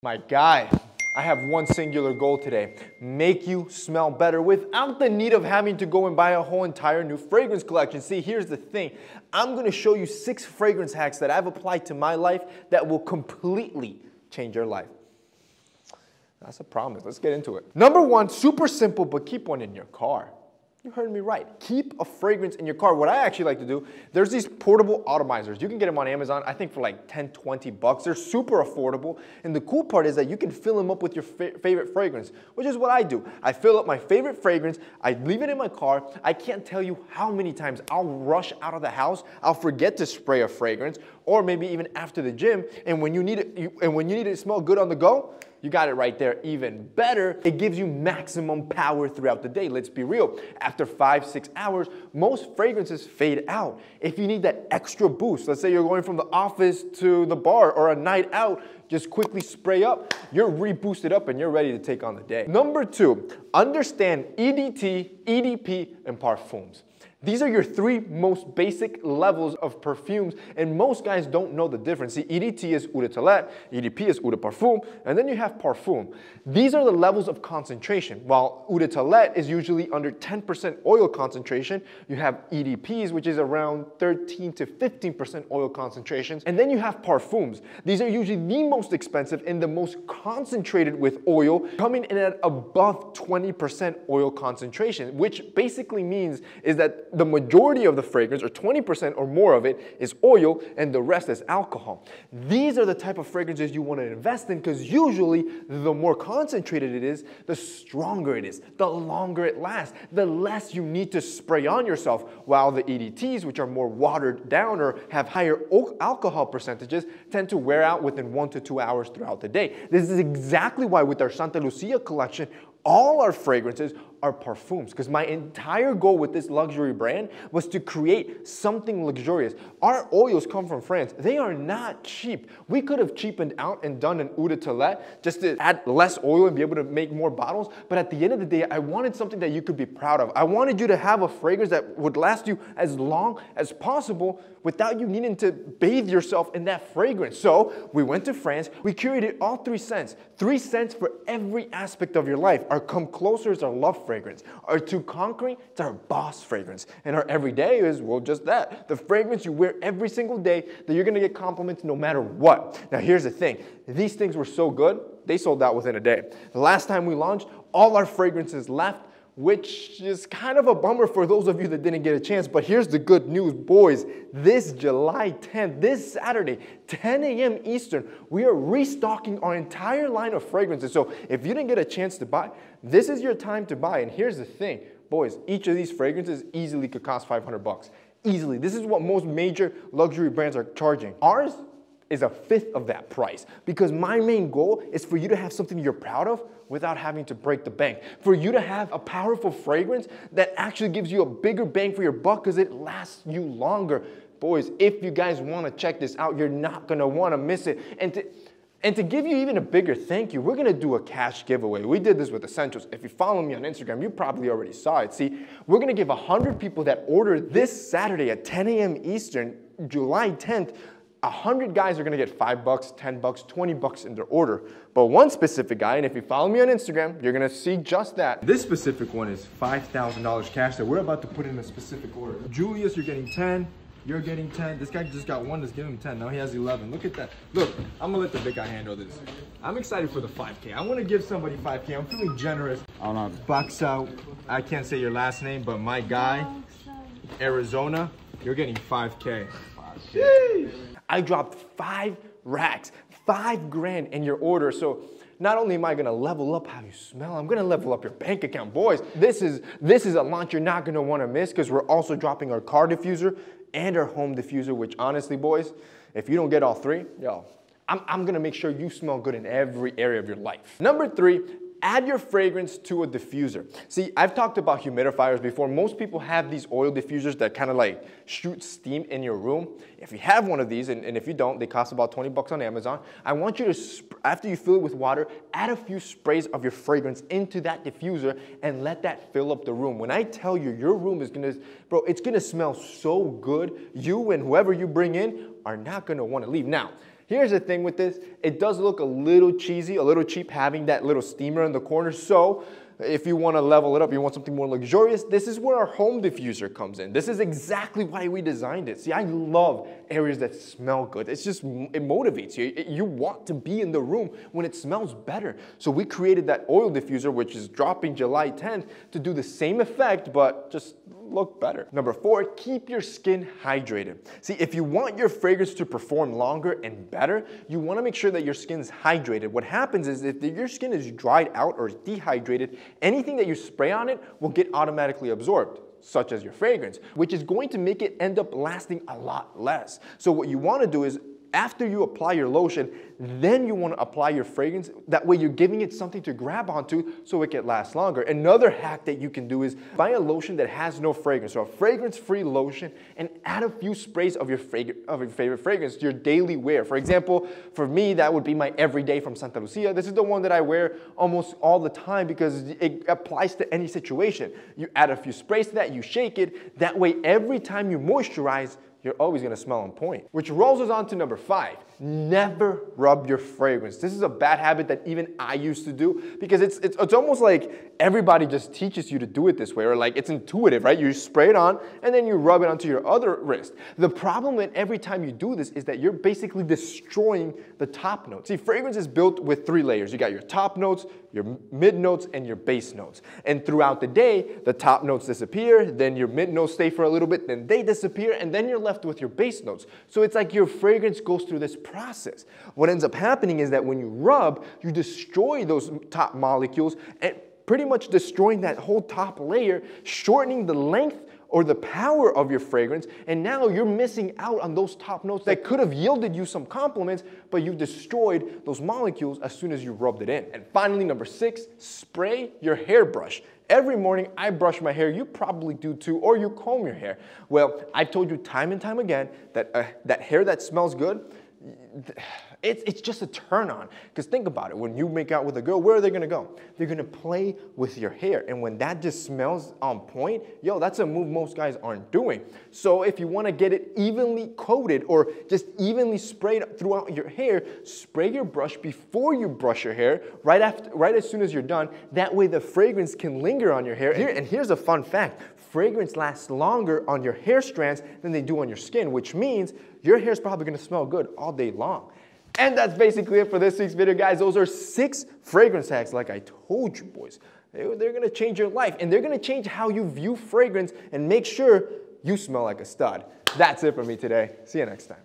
My guy, I have one singular goal today. Make you smell better without the need of having to go and buy a whole entire new fragrance collection. See, here's the thing. I'm gonna show you 6 fragrance hacks that I've applied to my life that will completely change your life. That's a promise. Let's get into it. Number 1, super simple, but keep one in your car. You heard me right. Keep a fragrance in your car. What I actually like to do, there's these portable atomizers. You can get them on Amazon, I think for like 10, 20 bucks. They're super affordable. And the cool part is that you can fill them up with your favorite fragrance, which is what I do. I fill up my favorite fragrance. I leave it in my car. I can't tell you how many times I'll rush out of the house. I'll forget to spray a fragrance, or maybe even after the gym. And when you need it, to smell good on the go, you got it right there. Even better, it gives you maximum power throughout the day. Let's be real. After 5-6 hours, most fragrances fade out. If you need that extra boost, let's say you're going from the office to the bar or a night out, just quickly spray up, you're reboosted up and you're ready to take on the day. Number 2, understand EDT, EDP, and parfums. These are your 3 most basic levels of perfumes, and most guys don't know the difference. See, EDT is Eau de Toilette, EDP is Eau de Parfum, and then you have Parfum. These are the levels of concentration. While Eau de Toilette is usually under 10% oil concentration, you have EDPs, which is around 13 to 15% oil concentrations, and then you have Parfums. These are usually the most expensive and the most concentrated with oil, coming in at above 20% oil concentration, which basically means is that the majority of the fragrance, or 20% or more of it, is oil and the rest is alcohol. These are the type of fragrances you want to invest in, because usually the more concentrated it is, the stronger it is, the longer it lasts, the less you need to spray on yourself, while the EDTs, which are more watered down or have higher alcohol percentages, tend to wear out within 1 to 2 hours throughout the day. This is exactly why with our Santa Lucia collection, all our fragrances are parfums, because my entire goal with this luxury brand was to create something luxurious. Our oils come from France. They are not cheap. We could have cheapened out and done an Eau de Toilette just to add less oil and be able to make more bottles, but at the end of the day, I wanted something that you could be proud of. I wanted you to have a fragrance that would last you as long as possible without you needing to bathe yourself in that fragrance. So we went to France, we curated all 3 scents. 3 scents for every aspect of your life. Our Come Closer is our love fragrance. Our Too Conquering, it's our boss fragrance. And our Everyday is, well, just that. The fragrance you wear every single day that you're gonna get compliments no matter what. Now here's the thing. These things were so good, they sold out within a day. The last time we launched, all our fragrances left, which is kind of a bummer for those of you that didn't get a chance. But here's the good news, boys. This July 10th, this Saturday, 10 a.m. Eastern, we are restocking our entire line of fragrances. So if you didn't get a chance to buy, this is your time to buy. And here's the thing, boys, each of these fragrances easily could cost 500 bucks. Easily. This is what most major luxury brands are charging. Ours is a 1/5 of that price, because my main goal is for you to have something you're proud of without having to break the bank. For you to have a powerful fragrance that actually gives you a bigger bang for your buck because it lasts you longer. Boys, if you guys want to check this out, you're not going to want to miss it. And to give you even a bigger thank you, we're going to do a cash giveaway. We did this with Essentials. If you follow me on Instagram, you probably already saw it. See, we're going to give 100 people that order this Saturday at 10 a.m. Eastern, July 10th, 100 guys are gonna get $5, 10 bucks, 20 bucks in their order. But one specific guy, and if you follow me on Instagram, you're gonna see just that. This specific one is $5,000 cash that we're about to put in a specific order. Julius, you're getting 10. You're getting 10. This guy just got 1, let's give him 10. Now he has 11. Look at that. Look, I'm gonna let the big guy handle this. I'm excited for the 5K. I wanna give somebody 5K. I'm feeling generous. I don't know. Box out. I can't say your last name, but my guy, Arizona, you're getting 5K. Sheesh. I dropped 5 racks, 5 grand in your order. So not only am I gonna level up how you smell, I'm gonna level up your bank account. Boys, this is a launch you're not gonna wanna miss, because we're also dropping our car diffuser and our home diffuser, which honestly, boys, if you don't get all 3, yo, I'm gonna make sure you smell good in every area of your life. Number 3, add your fragrance to a diffuser. See, I've talked about humidifiers before. Most people have these oil diffusers that kind of like shoot steam in your room. If you have one of these, and if you don't, they cost about 20 bucks on Amazon. I want you to, after you fill it with water, add a few sprays of your fragrance into that diffuser and let that fill up the room. When I tell you, your room is gonna, bro, it's gonna smell so good. You and whoever you bring in are not gonna wanna leave. Now, Here's the thing with this, it does look a little cheesy, a little cheap having that little steamer in the corner, so if you want to level it up, you want something more luxurious, this is where our home diffuser comes in. This is exactly why we designed it. See, I love areas that smell good. It's just, it motivates you. You want to be in the room when it smells better. So we created that oil diffuser, which is dropping July 10th, to do the same effect, but just look better. Number 4, keep your skin hydrated. See, if you want your fragrance to perform longer and better, you want to make sure that your skin is hydrated. What happens is if your skin is dried out or dehydrated, anything that you spray on it will get automatically absorbed, such as your fragrance, which is going to make it end up lasting a lot less. So what you want to do is after you apply your lotion, then you want to apply your fragrance. That way you're giving it something to grab onto so it can last longer. Another hack that you can do is buy a lotion that has no fragrance, so a fragrance-free lotion, and add a few sprays of your favorite fragrance to your daily wear. For example, for me, that would be my Everyday from Santa Lucia. This is the one that I wear almost all the time because it applies to any situation. You add a few sprays to that, you shake it. That way, every time you moisturize, you're always going to smell on point. Which rolls us on to number 5. Never rub your fragrance. This is a bad habit that even I used to do because it's almost like everybody just teaches you to do it this way, or like it's intuitive, right? You spray it on and then you rub it onto your other wrist. The problem with every time you do this is that you're basically destroying the top notes. See, fragrance is built with 3 layers. You got your top notes, your mid notes, and your base notes. And throughout the day, the top notes disappear, then your mid notes stay for a little bit, then they disappear, and then you're left with your base notes. So it's like your fragrance goes through this process. What ends up happening is that when you rub, you destroy those top molecules and pretty much destroying that whole top layer, shortening the length or the power of your fragrance, and now you're missing out on those top notes that could have yielded you some compliments, but you destroyed those molecules as soon as you rubbed it in. And finally, number 6, spray your hairbrush. Every morning I brush my hair, you probably do too, or you comb your hair. Well, I've told you time and time again that that hair that smells good, it's just a turn on. Because think about it, when you make out with a girl, where are they gonna go? They're gonna play with your hair. And when that just smells on point, yo, that's a move most guys aren't doing. So if you wanna get it evenly coated or just evenly sprayed throughout your hair, spray your brush before you brush your hair, right as soon as you're done. That way the fragrance can linger on your hair. And here's a fun fact. Fragrance lasts longer on your hair strands than they do on your skin, which means your hair's probably gonna smell good all day long. And that's basically it for this week's video, guys. Those are 6 fragrance hacks, like I told you, boys. They're gonna change your life, and they're gonna change how you view fragrance and make sure you smell like a stud. That's it for me today. See you next time.